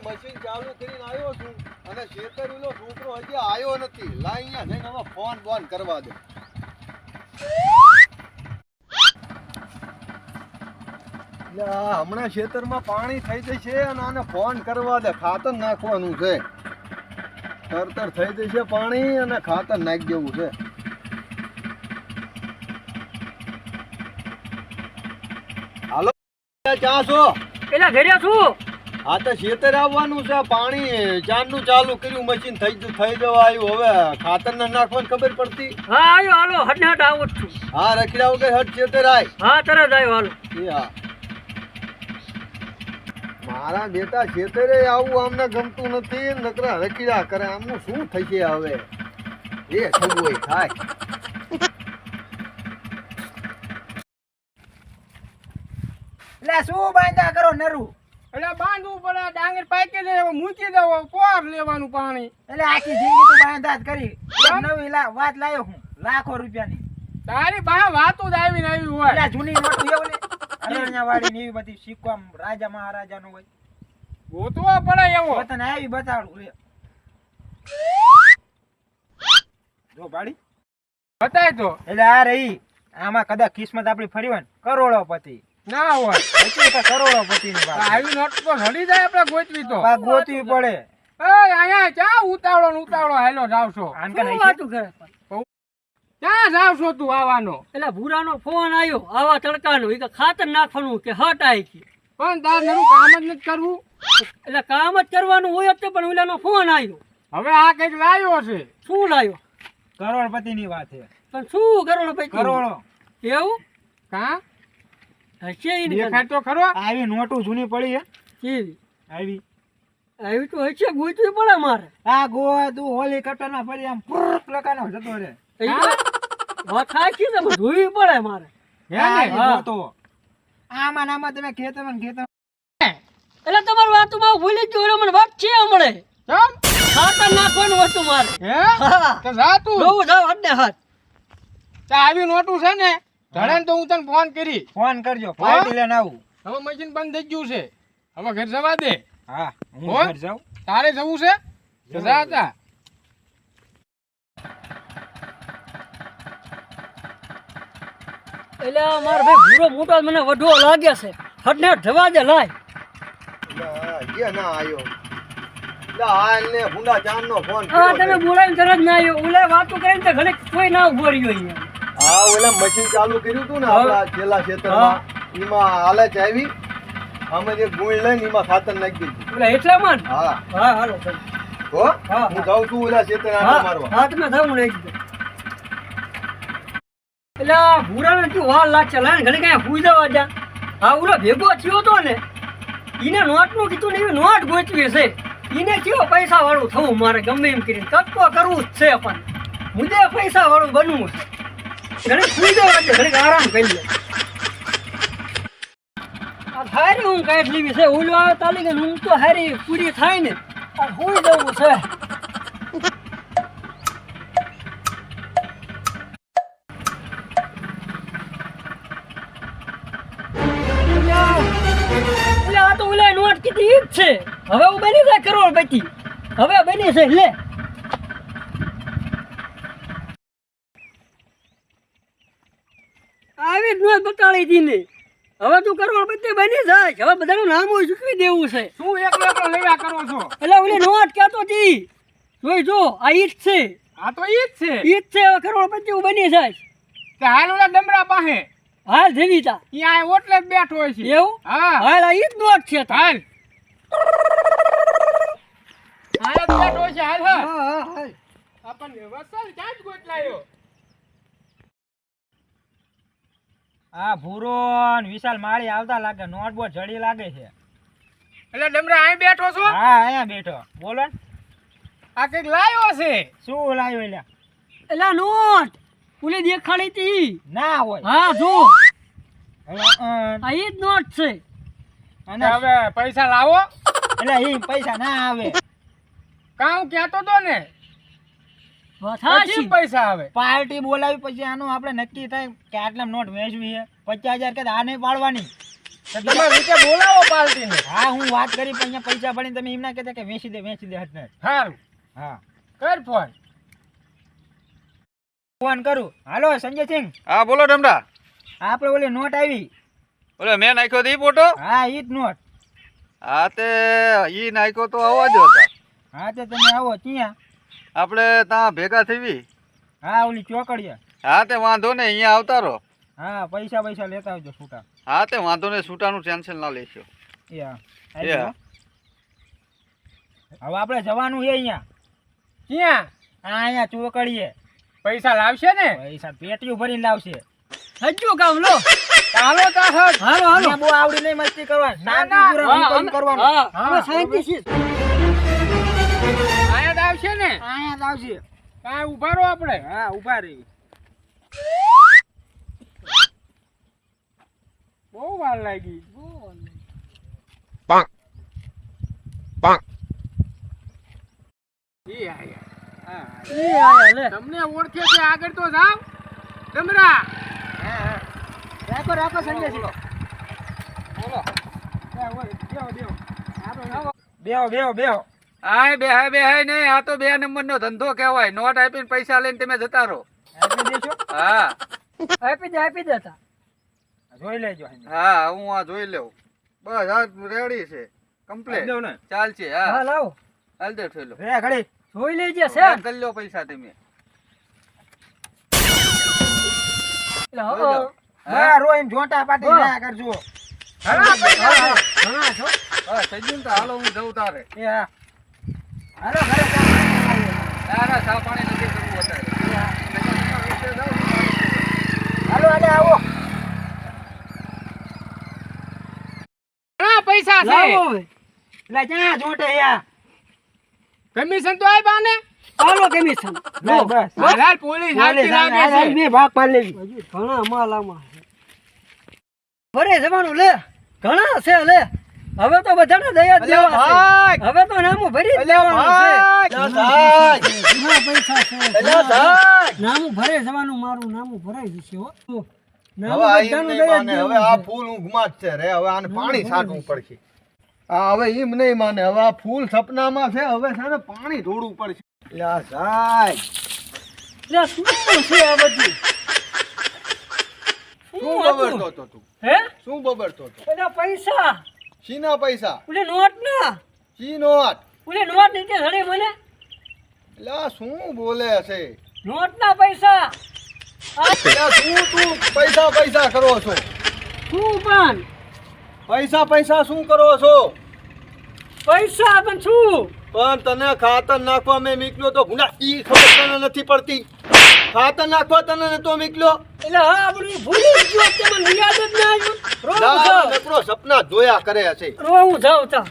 Machine ચાલુ કરીને આવ્યો છું અને શેતરીનો છોકરો હજી આવ્યો નથી. લાઈ અહીંયા જઈને હવે ફોન બોન કરવા દે. હમણાં ખેતરમાં પાણી થઈ જશે અને આને ફોન કરવા દે. ખાતર નાખવાનું છે. તરતર થઈ જશે પાણી અને ખાતર નાખી દેવું છે. હાલો ક્યાં છો? પેલા ઘરે છું. હા તો ખેતર આવવાનું છે. પાણી ચાંદનું ચાલુ કર્યું, મશીન થઈ જવા આવ્યું. હવે ખાતર ને નાખવાની ખબર પડતી. હા આવ્યો, હાલો હટ હટ આવો જ છું. હા રખડ્યા વગર હટ ખેતર આય. હા તરત આવ્યો, હાલો. એ હા મારા બેટા ખેતરે આવું અમને ગમતું નથી. નકરા રખડ્યા કરે. આમનું શું થશે હવે? એ થવું હોય થાય. એટલે શું બાંધા કરો નરું? એટલે બાંધવું પડે, ડાંગર પાકી જાય મૂકી દો, પોર લેવાનું પાણી. એટલે આખી જિંદગી તું બાંધા જ કરી. નવી વાત લાયો હું લાખો રૂપિયાની. તારી બા વાતો જ આવીને આવી હોય. એટલે જૂની નોટ એવું ને અરણ્યા વાળી ની એવી બધી સિક્કો આમ રાજા મહારાજા નો હોય. ગોતવા પડે એવો. તને આવી બતાડું રે. જો બાળી બતાય તો. એટલે આ રહી. આમાં કદાચ કિસ્મત આપણી ફરી હોય ને કરોડોપતિ ના હોય. એટલે તો કરોડોપતિ ની વાત. આવી નોટ તો રડી જાય આપણે ગોતવી તો. આ ગોતવી પડે. એ અહીંયા ક્યાં ઉતાવળો ને ઉતાવળો હાલો જાવ છો? ક્યાં જાવ છો તું આવવાનો? એટલે ભૂરાનો ફોન આવ્યો આવા તડકાનો, એ કે ખાતર નાખવાનું કે હટ આવી કે. પણ તાર નરું કામ જ નથી કરવું. એટલે કામ જ કરવાનું હોય જ તો, પણ ઓલાનો ફોન આવ્યો. હવે આ કઈક લાવ્યો છે. શું લાવ્યો? કરોડપતિ ની વાત છે. પણ શું કરોડો પૈકી? કરોડો એવું કા હશે ઈ ને દેખાય તો ખરો. આવી નોટું જૂની પડી હે. કેવી આવી આવી તો હશે, ગોતવી પડે મારે. આ ગોદુ હોલી કટર ના ફરી આમ ફૂટ લકાનો જતો રે. વાત સાચી છે, પણ જોવી પડે મારે. હા તો આમાં નામાં તમે ખેતરમાં એટલે તમારી વાતમાં હું ભૂલી જ ગયો. મને વાત છે હમણે કેમ? ખાતર નાખવાનું હતું મારે. હે તો જા તું. જોવું જાવ હડને હાથ. ચા આવી નોટું છે ને ધડે તો હું તને ફોન કરી. ફોન કરજો, પાર્ટી લઈને આવું. હવે મશીન બંધ થઈ ગયું છે. હવે ઘર જવા દે. હા હું હો? ઘર જાઉં. તારે જવું છે તો જા તા. એટલે મારો ભાઈ ભૂરો મોટો મને વઢવો લાગે છે. હટને જવા દે લાય. ના આવ્યો. હાલ ને ભૂંડા ચાંદનો ફોન હા તમે બોલાવીને તરત ના આવ્યો. ઓલા વાતો કરીને તો ઘરે કોઈ ના ઉભો રહ્યો અહીંયા. હા ઓલા મશીન ચાલુ કર્યું હતું ને આપણા છેલ્લા ખેતરમાં, એમાં હાલે જ આવી. અમે જે ગુણ લઈને એમાં ખાતર નાખી દીધું. ઓલા એટલામાં જ? હા હા હાલો ભાઈ. હો હું જાઉં છું ઓલા ખેતર આટો હા મારવા. હા તમે જાવ ને એકદમ. એટલે આ ભૂરાને શું વાર લાગશે? લાય ઘરે કઈ હુઈ જવા જા. હા ઓલો ભેગો થયો તો ને એને નોટનું કીધું ને એવી નોટ ગોચવી છે. એને કેવો પૈસા વાળું થવું મારે ગમે એમ કરીને તત્વ કરવું જ છે. પણ મુદ્દે પૈસા વાળું બનવું છે. ઘરે સુઈ જવા દે, ઘરે આરામ કરી લે. આ હારી હું કાંઈ લેવી છે. ઓલું આવે તાલી કે હું તો હારી પૂરી થાય ને આ સુઈ જવું છે. એટલે આ તો ઓલા નોટ કીધી ઈ જ છે. હવે હું બની જાય કરોડપતિ. હવે બની છે લે. આવી જ નોટ બતાડી હતી ને. હવે તું કરોડપતિ બની જાય. હવે બધાનું નામ હોય ચૂકવી દેવું છે. શું એકલો એકલો લેવા કરો છો? એટલે ઓલી નોટ કહેતો હતી જોઈ જો આ ઈ જ છે. આ તો ઈ જ છે. ઈ જ છે. હવે કરોડપતિ હું બની જાય. તે હાલ ઓલા ડમરા પાસે હાલ જેવીતા અહીંયા ઓટલે જ બેઠો હોય છે. એવું હા હાલ આ ઈ જ નોટ છે. હાલ હાલ જ બેઠો હોય છે. હાલ હા હા હાલ. આપણને વસલ ક્યાં જ ગોતલાયો. આ ભૂરો ને વિશાલ માળી આવતા લાગે. નોટબોર્ડ જડી લાગે છે. એટલે ડમરા અહીં બેઠો છો? હા અહીંયા બેઠો. બોલો ને આ કઈક લાયો છે. શું લાવ્યો એલા? એલા નોટ ઓલી દેખાડી હતી. ના હોય. હા જો હવે આ ઈ જ નોટ છે. અને હવે પૈસા લાવો. એટલે એ પૈસા ના આવે. કામ કહેતો તો ને પછી પૈસા આવે. પાર્ટી બોલાવી પછી આનું આપણે નક્કી થાય કે આટલા નોટ વેચવી છે. 50,000 કે આ નહીં પાડવાની. તમારે રીતે બોલાવો પાર્ટીને. હા હું વાત કરી પણ અહીંયા પૈસા ભરીને તમે એમ ના કહેતા કે વેચી દે હટને. સારું હા કર ફોન. ફોન કરું. હાલો સંજયસિંહ, હા બોલો ડમડા. આપણે ઓલી નોટ આવી. ઓલે મેં નાખ્યો તો ઈ ફોટો. હા ઈ જ નોટ. હા તે ઈ નાખ્યો તો આવવા દો હતા. હા તે તમે આવો ત્યાં. આપણે ત્યાં ભેગા થવી. હા ઓલી ચોકડીયા. હા તે વાંધો ને અહીંયા આવતા રહો. હા પૈસા લેતા આવજો છૂટા. હા તે વાંધો ને છૂટાનું ટેન્શન ના લેશો. એ હા. એ હા. હવે આપણે જવાનું છે અહીંયા. ક્યાં? હા અહીંયા ચોકડીએ. પૈસા લાવશે ને? પૈસા પેટીયું ભરીને લાવશે. હજુ કામ લો. ચાલો તાહર. હાલો હાલો. અહીંયા બહુ આવડી નહીં મસ્તી કરવાની. ના, શાંતિપૂર્વક કરવાનું. હા અમે શાંતિ છીએ. આયા જ આવશે ને? અહીંયા જ આવશે. કાંઈ ઉભા રહો આપણે. હા ઊભા રહી. બહુ વાર લાગી. ઈ આયા. એ આયા લે. તમને ઓળખે છે આગળ તો જાવ. ડમરા. રાખો સંજયસિંહ. બેહો. હા બે નહીં આ તો 2 નંબરનો ધંધો કહેવાય. નોટ આપીને પૈસા લઈને તમે જતા રહો. આપી દેશો. હા આપી દેતા. જોઈ લેજો. હા હું આ જોઈ લઉં. બસ આ રેડી છે કમ્પ્લીટ. દઉં ને. ચાલશે. હા હા લાવો. હાલ દે ઠેલો. રે ઘડી. જોઈ લેજે છે. હા, કરી લો પૈસા તમે. હા હા રોઈન જોટા પાટી ના કરજો. ઘણા પૈસા છે. હા છો. હા સજીન તો હાલો હું જઉં તારે. એ હા. હાલો ઘરે કામ. ના ચા પાણી નથી કરવું અત્યારે. હાલો આવો. ઘણા પૈસા છે. લાવો હવે. લે જ્યાં જોટે યા. કમિશન તો આપ્યા ને? હાલો કમિશન. લે બસ. હાલ પોલીસ હાલતી લાગે છે. બે ભાગ પાડી લેવી. હજી ઘણા માલ આમાં છે. ભરે જવાનું લે. ઘણા છે લે. હવે તો બધાને દયા જ અલ્યા દેવા ભાઈ. છે. હવે તો નામું ભરી જ અલ્યા દેવાનું છે. ભાઈ. અલ્યા ભાઈ. ઘણા પૈસા છે. અલ્યા ભાઈ. નામું ભરે જવાનું મારું નામું ભરાઈ જશે હો. હવે નામું આ બધાનું એમ નહીં દયા જ માને. હવે દેવાનું આ છે. ફૂલ ઊંઘમાં જ છે રે. હવે આને પાણી છાંટવું પડશે. આ હવે એમ નહીં માને. હવે આ ફૂલ સપનામાં છે. હવે છે ને પાણી ઢોળવું પડશે. અલ્યા સાહેબ. લે, શું છે આ બધું? શું હતું? બબડતો હતો તું? હે? શું બબડતો હતો? પેલા પૈસા શીના પૈસા? ઓલે નોટ ના શી નોટ? ઓલે નોટ નીચે ધડે મને અલ્યા શું બોલે છે? નોટ ના પૈસા અલ્યા શું તું પૈસા કરો છો? શું પણ પૈસા શું કરો છો? પૈસા પણ શું પણ તને ખાતર નાખવા મેં નીકળ્યો તો ગુના ઈ ખબર તને નથી પડતી. ખાતર નાખવા તને નતો નીકળ્યો. એટલે હા આપણું ભૂલી જ ગયો તે મને યાદ જ ના આવ્યું. નકરો સપના જોયા કરે છે. રોવું જાવ તા